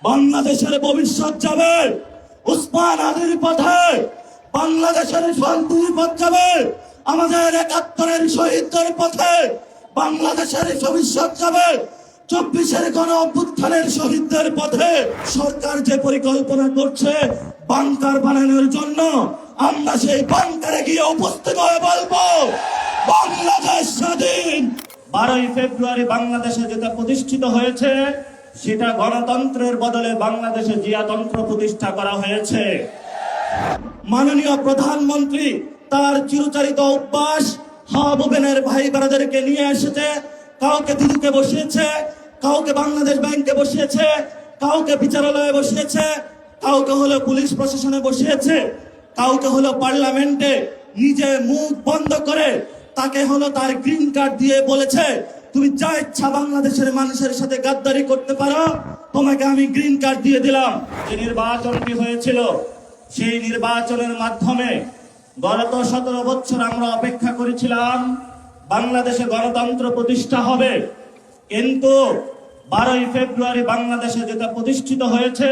বাংলাদেশের ভবিষ্যৎ যাবে উসমান আলীর পথে, বাংলাদেশের শান্তির পথ যাবে আমাদের ৭১-এর শহীদদের পথে, বাংলাদেশের ভবিষ্যৎ যাবে ২৪-এর গণ অভ্যুত্থানের শহীদদের পথে। সরকার যে পরিকল্পনা করছে বাংকার বানানোর জন্য, আমরা সেই বাংকারে গিয়ে উপস্থিত হয়ে বলবো বাংলাদেশ স্বাধীন। 12ই ফেব্রুয়ারি বাংলাদেশে যেটা প্রতিষ্ঠিত হয়েছে সেটা গণতন্ত্রের বদলে বাংলাদেশে জিয়াতন্ত্র প্রতিষ্ঠা করা হয়েছে। মাননীয় প্রধানমন্ত্রী তার চিরচরিত অভ্যাস হাবুবেনের ভাই বোনেদেরকে নিয়ে এসেছে, কাউকে দিদিকে বসিয়েছে, কাউকে বাংলাদেশ ব্যাংকে বসিয়েছে, কাউকে বিচারালয়ে বসিয়েছে, কাউকে হলো পুলিশ প্রশাসনে বসিয়েছে, কাউকে হলো পার্লামেন্টে নিজে মুখ বন্ধ করে তাকে হলো তার গ্রিন কার্ড দিয়ে বলেছে তুমি যা ইচ্ছা বাংলাদেশের মানুষের সাথে গাদ্দারি করতে পারো, তোমাকে আমি গ্রিন কার্ড দিয়ে দিলাম। যে নির্বাচনটি হয়েছিল সেই নির্বাচনের মাধ্যমে গত 17 বছর আমরা অপেক্ষা করেছিলাম বাংলাদেশে গণতন্ত্র প্রতিষ্ঠা হবে, কিন্তু 12ই ফেব্রুয়ারি বাংলাদেশে যেটা প্রতিষ্ঠিত হয়েছে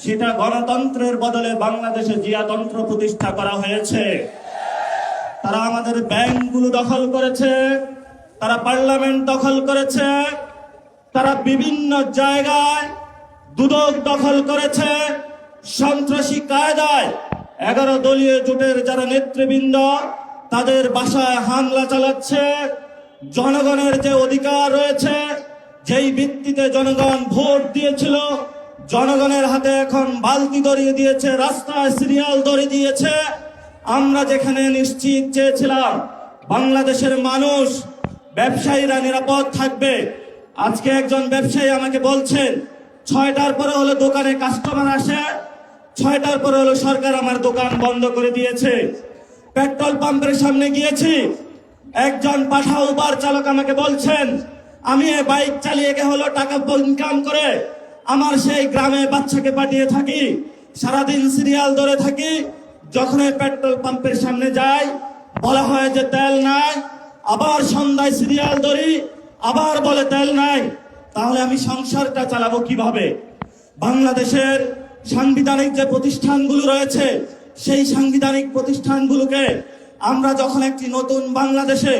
সেটা গণতন্ত্রের বদলে বাংলাদেশে জিয়াতন্ত্র প্রতিষ্ঠা করা হয়েছে। তারা আমাদের ব্যাংকগুলো দখল করেছে, তারা পার্লামেন্ট দখল করেছে, তারা বিভিন্ন জায়গায় দুদক দখল করেছে, সন্ত্রাসী কায়দায় 11 দলীয় জোটের যারা নেতৃবৃন্দ তাদের বাসায় হামলা চালাচ্ছে। জনগণের যে অধিকার রয়েছে, যেই ভিত্তিতে জনগণ ভোট দিয়েছিল, জনগণের হাতে এখন বালতি ধরিয়ে দিয়েছে, রাস্তায় সিরিয়াল ধরিয়ে দিয়েছে। আমরা যেখানে নিশ্চিত চেয়েছিলাম বাংলাদেশের মানুষ ব্যবসায়ীরা নিরাপদ থাকবে, আজকে একজন ব্যবসায়ী আমাকে বলছেন 6টার পরে হলো দোকানে কাস্টমার আসে, 6টার পরে হলো সরকার আমার দোকান বন্ধ করে দিয়েছে। পেট্রোল পাম্পের সামনে গিয়েছি, একজন পাঠা উবার চালক আমাকে বলছেন আমি এই বাইক চালিয়ে হলো টাকা ইনকাম করে আমার সেই গ্রামে বাচ্চাকে পাঠিয়ে থাকি, সারাদিন সিরিয়াল ধরে থাকি, যখন পেট্রোল পাম্পের সামনে যাই বলা হয় যে তেল নাই, আবার সন্ধ্যায় সিরিয়াল ধরি, আবার বলে তেল নাই। তাহলে আমি সংসারটা চালাবো কিভাবে? বাংলাদেশের সাংবিধানিক যে প্রতিষ্ঠানগুলো রয়েছে সেই সাংবিধানিক প্রতিষ্ঠানগুলোকে আমরা যখন একটি নতুন বাংলাদেশে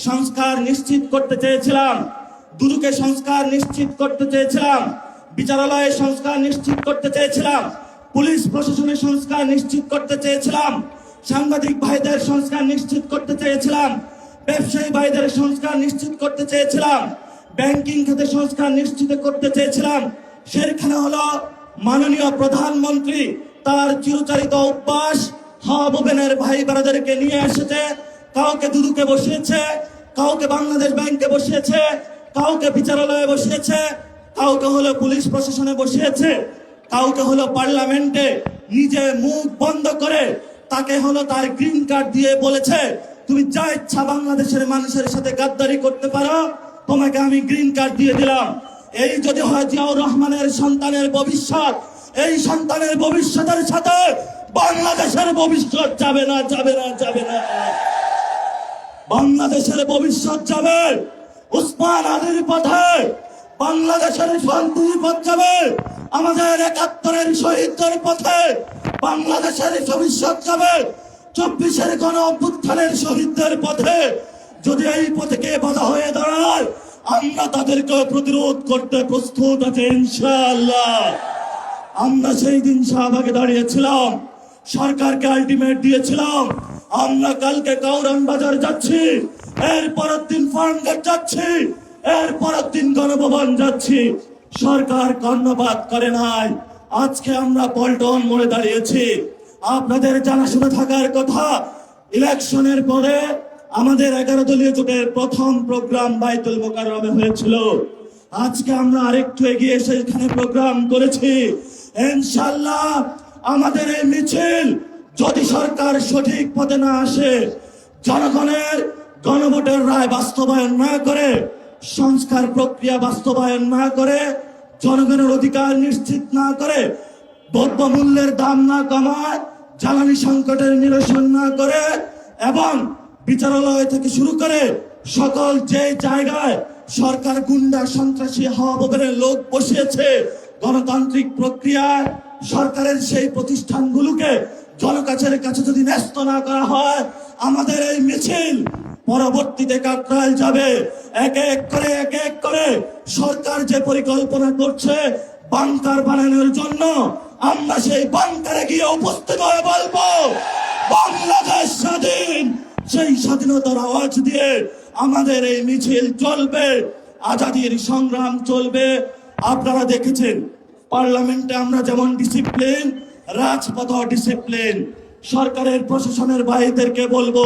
সংস্কার নিশ্চিত করতে চেয়েছিলাম, দুদকে সংস্কার নিশ্চিত করতে চেয়েছিলাম, বিচারালয়ে সংস্কার নিশ্চিত করতে চেয়েছিলাম, পুলিশ প্রশাসনের সংস্কার নিশ্চিত করতে চেয়েছিলাম, সাংবাদিক ভাইদের সংস্কার নিশ্চিত করতে চেয়েছিলাম, ব্যবসায়ী ভাইদের সংস্কার নিশ্চিত করতে চেয়েছিলাম, ব্যাংকিং খাতে সংস্কার নিশ্চিত করতে চেয়েছিলাম, সেখানে হলো মাননীয় প্রধানমন্ত্রী তার চিরচরিত অভ্যাস হাবুবেনের ভাই বোনেদেরকে নিয়ে এসেছে, কাউকে দুদুকে বসিয়েছে, কাউকে বাংলাদেশ ব্যাংকে বসিয়েছে, কাউকে বিচারালয়ে বসিয়েছে, কাউকে হলো পুলিশ প্রশাসনে বসিয়েছে, কাউকে হলো পার্লামেন্টে নিজে মুখ বন্ধ করে তাকে হলো তার গ্রিন কার্ড দিয়ে বলেছে তুমি যা ইচ্ছা বাংলাদেশের মানুষের সাথে গাদ্দারি করতে পারো, তোমাকে আমি গ্রিন কার্ড দিয়ে দিলাম। এই যদি হয় জিয়াউর রহমানের সন্তানের ভবিষ্যৎ, এই সন্তানের ভবিষ্যতের সাথে বাংলাদেশের ভবিষ্যৎ যাবে না, যাবে না, যাবে না। বাংলাদেশের ভবিষ্যৎ যাবে উসমান আলীর পথে, বাংলাদেশের শান্তির পথ যাবে আমাদের ৭১-এর শহীদদের পথে, বাংলাদেশের ভবিষ্যৎ যাবে ২৪-এর গণ অভ্যুত্থানের শহীদদের পথে। যদি এই পথে বাধা হয়ে দাঁড়ায় আমরা তাদেরকে প্রতিরোধ করতে প্রস্তুত আছি ইনশাআল্লাহ। আমরা সেই দিন শাহবাগে দাঁড়িয়েছিলাম, সরকারকে আলটিমেট দিয়েছিলাম আমরা কালকে কাউরান বাজার যাচ্ছি, এর পরের দিন ফার্মগেট যাচ্ছি, এর পরের দিন গণভবন যাচ্ছি। সরকার কর্ণপাত করে নাই, আজকে আমরা পল্টন মোড়ে দাঁড়িয়েছি। আপনাদের জানাশোনা থাকার কথা, ইলেকশনের পরে আমাদের 11 দলীয় জোটের প্রথম প্রোগ্রাম বাইতুল মোকাররমে হয়েছিল, আজকে আমরা আরেকটু এগিয়ে সেখানে প্রোগ্রাম করেছি। ইনশাআল্লাহ আমাদের এই মিছিল যদি সরকার সঠিক পথে না আসে, জনগণের গণভোটের রায় বাস্তবায়ন না করে, সংস্কার প্রক্রিয়া বাস্তবায়ন না করে, জনগণের অধিকার নিশ্চিত না করে, দ্রব্যমূল্যের দাম না কমায়, জ্বালানি সংকটের নিরসন না করে এবং বিচারালয় থেকে শুরু করে সকল যে জায়গায় সরকার গুন্ডা সন্ত্রাসী হাবুবেনের লোক বসিয়েছে গণতান্ত্রিক প্রক্রিয়ায় সরকারের সেই প্রতিষ্ঠানগুলোকে জনকাছের কাছে যদি ন্যস্ত না করা হয়, আমাদের এই মিছিল পরবর্তীতে কাকরাইল যাবে। এক এক করে সরকার যে পরিকল্পনা করছে বাংকার বানানোর জন্য, আমরা সেই বাংকারে গিয়ে উপস্থিত হয়ে বলবো বাংলাদেশ স্বাধীন। সেই স্বাধীনতার আওয়াজ দিয়ে আমাদের এই মিছিল চলবে, আজাদির সংগ্রাম চলবে। আপনারা দেখেছেন পার্লামেন্টে আমরা যেমন ডিসিপ্লিন, রাজপথ ডিসিপ্লিন। সরকারের প্রশাসনের ভাইদেরকে বলবো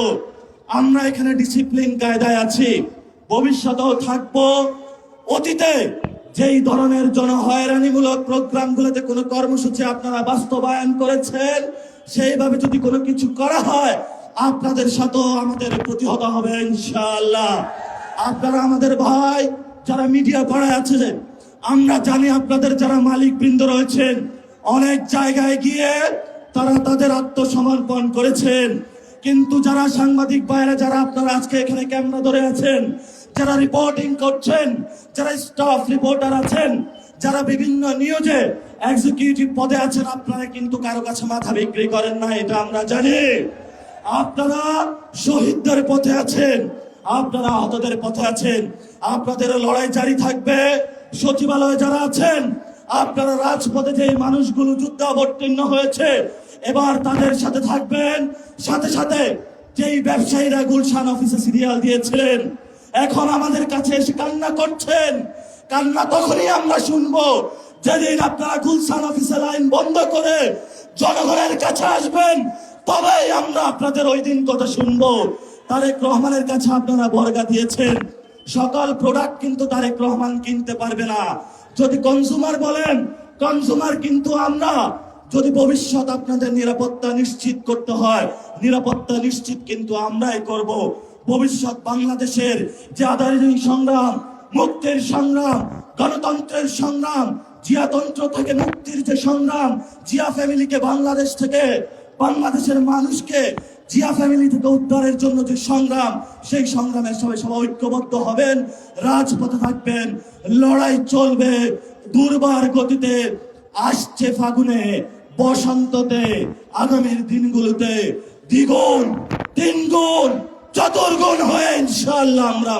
আমরা এখানে ডিসিপ্লিন কায়দায় আছি, ভবিষ্যতেও থাকবো। অতীতে যেই ধরনের জনহয়রানিমূলক প্রোগ্রামগুলোতে কোনো কর্মসূচি আপনারা বাস্তবায়ন করেছেন, সেইভাবে যদি কোনো কিছু করা হয় আপনাদের সাথেও আমাদের প্রতিহত হবে ইনশাআল্লাহ। আপনারা আমাদের ভাই যারা মিডিয়া পাড়ায় আছেন, আমরা জানি আপনাদের যারা মালিক বৃন্দ রয়েছেন অনেক জায়গায় গিয়ে তারা তাদের আত্মসমর্পণ করেছেন, কিন্তু যারা সাংবাদিক ভাইরা যারা আপনারা আজকে এখানে ক্যামেরা ধরে আছেন, যারা রিপোর্টিং করছেন, যারা স্টাফ রিপোর্টার আছেন, যারা বিভিন্ন নিউজে এক্সিকিউটিভ পদে আছেন, আপনারা কিন্তু কারো কাছে মাথা বিক্রি করেন না, এটা আমরা জানি। আপনারা শহীদদের পথে আছেন, আপনারা আহতদের পথে আছেন, আপনাদের লড়াই জারি থাকবে। সচিবালয়ে যারা আছেন, আপনারা রাজপথে যে মানুষগুলো যুদ্ধে অবতীর্ণ হয়েছে এবার তাদের সাথে থাকবেন। সাথে সাথে যেই ব্যবসায়ীরা গুলশান অফিসে সিরিয়াল দিয়েছিলেন এখন আমাদের কাছে এসে কান্না করছেন, কান্না তখনই আমরা শুনবো যেদিন আপনারা গুলশান অফিসে লাইন বন্ধ করে জনগণের কাছে আসবেন, তবেই আমরা আপনাদের ওই দিন কথা শুনবো। তারেক রহমানের কাছে আপনারা বর্গা দিয়েছেন, সকল প্রোডাক্ট কিন্তু তারেক রহমান কিনতে পারবে না। যদি কনজিউমার বলেন, কনজিউমার কিন্তু আমরা। যদি ভবিষ্যৎ আপনাদের নিরাপত্তা নিশ্চিত করতে হয়, নিরাপত্তা নিশ্চিত কিন্তু আমরাই করব। ভবিষ্যৎ বাংলাদেশের যে আজাদির সংগ্রাম, মুক্তির সংগ্রাম, গণতন্ত্রের সংগ্রাম, জিয়াতন্ত্র থেকে মুক্তির যে সংগ্রাম, জিয়া ফ্যামিলিকে বাংলাদেশ থেকে, বাংলাদেশের মানুষকে জিয়া ফ্যামিলি থেকে উদ্ধারের জন্য যে সংগ্রাম, সেই সংগ্রামে সবাই ঐক্যবদ্ধ হবেন, রাজপথে থাকবেন, লড়াই চলবে দুর্বার গতিতে। আসছে ফাগুনে, বসন্ততে, আগামীর দিনগুলোতে দ্বিগুণ, তিনগুণ, চতুর্গুণ হয়ে ইনশাআল্লাহ আমরা